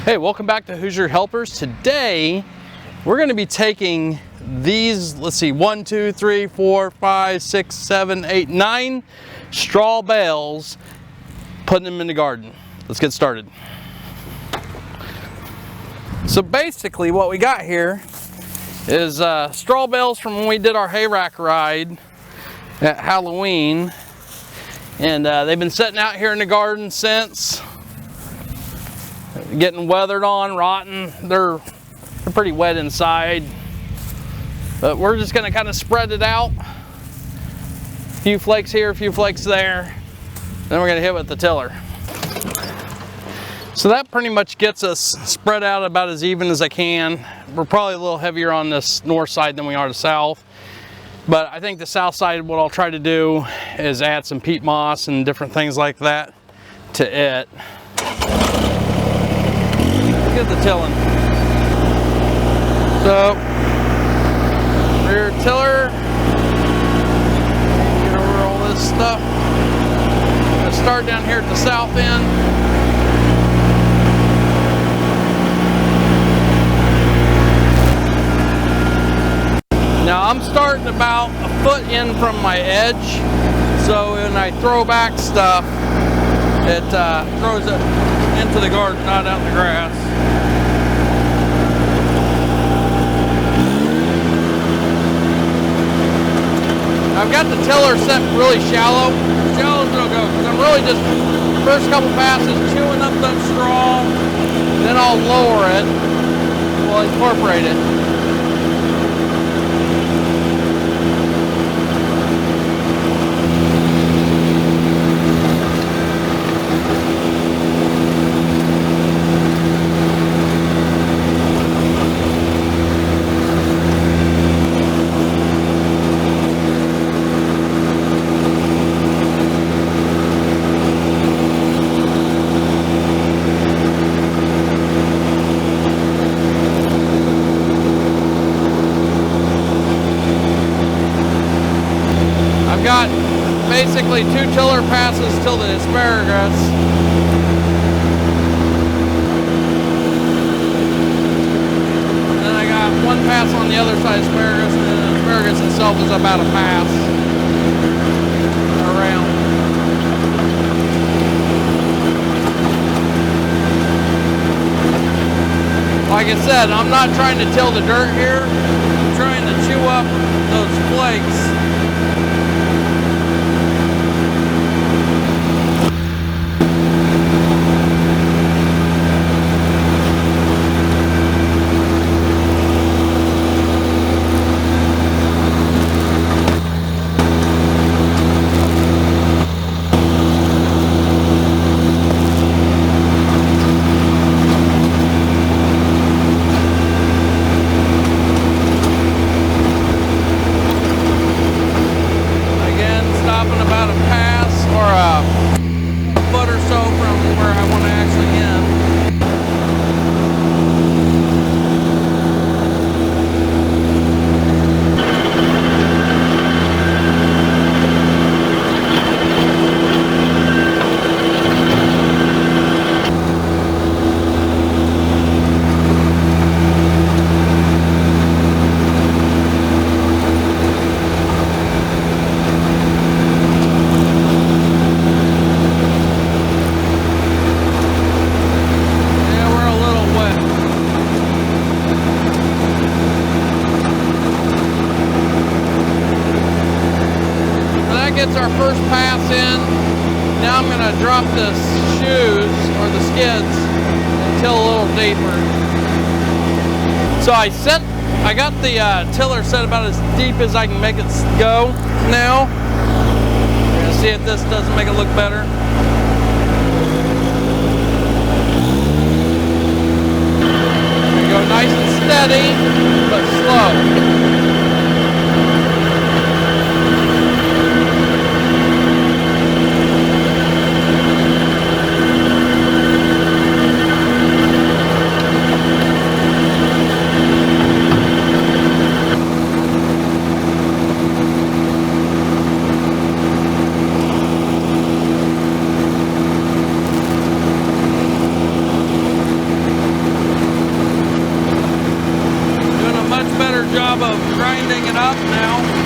Hey, welcome back to Hoosier Helpers. Today, we're going to be taking these, let's see, 1, 2, 3, 4, 5, 6, 7, 8, 9 straw bales, putting them in the garden. Let's get started. So basically what we got here is straw bales from when we did our hay rack ride at Halloween. And they've been sitting out here in the garden since, getting weathered on, rotten. They're pretty wet inside. But we're just gonna kind of spread it out. A few flakes here, a few flakes there. Then we're gonna hit with the tiller. So that pretty much gets us spread out about as even as I can. We're probably a little heavier on this north side than we are the south. But I think the south side, what I'll try to do is add some peat moss and different things like that to it. Get the tilling. So, rear tiller. Get over all this stuff. I'm gonna start down here at the south end. Now I'm starting about a foot in from my edge, so when I throw back stuff, it throws it into the garden, not out in the grass. I've got the tiller set really shallow. Shallow as it'll go, because I'm really just, first couple passes, chewing up that straw, then I'll lower it, we'll incorporate it. Got basically 2 tiller passes till the asparagus. And then I got 1 pass on the other side of asparagus, and then the asparagus itself is about a pass around. Like I said, I'm not trying to till the dirt here. I'm trying to chew up those flakes. Gets our first pass in. Now I'm going to drop the shoes or the skids and till a little deeper. So I got the tiller set about as deep as I can make it go now. We're going to see if this doesn't make it look better. Go nice and steady, but slow. grinding it up now.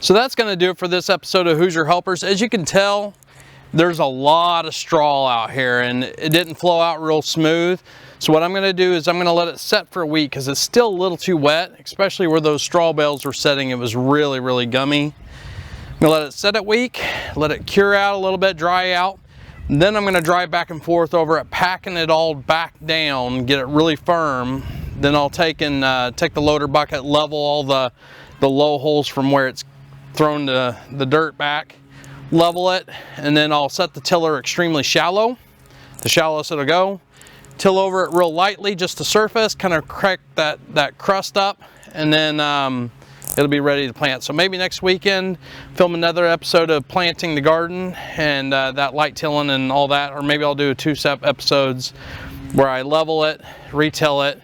So that's going to do it for this episode of Hoosier Helpers. As you can tell, there's a lot of straw out here and it didn't flow out real smooth. So what I'm going to do is I'm going to let it set for a week because it's still a little too wet, especially where those straw bales were setting. It was really, really gummy. I'm going to let it set a week, let it cure out a little bit, dry out. And then I'm going to drive back and forth over it, packing it all back down, get it really firm. then I'll take the loader bucket, level all the low holes from where it's thrown the dirt back, level it, and then I'll set the tiller extremely shallow, the shallowest it'll go. Till over it real lightly, just the surface, kind of crack that crust up, and then it'll be ready to plant. So maybe next weekend, film another episode of planting the garden and that light tilling and all that, or maybe I'll do 2 episodes where I level it, retill it,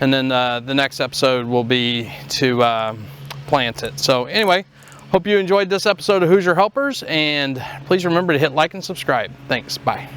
and then the next episode will be to plant it. So anyway, hope you enjoyed this episode of Hoosier Helpers, and please remember to hit like and subscribe. Thanks, bye.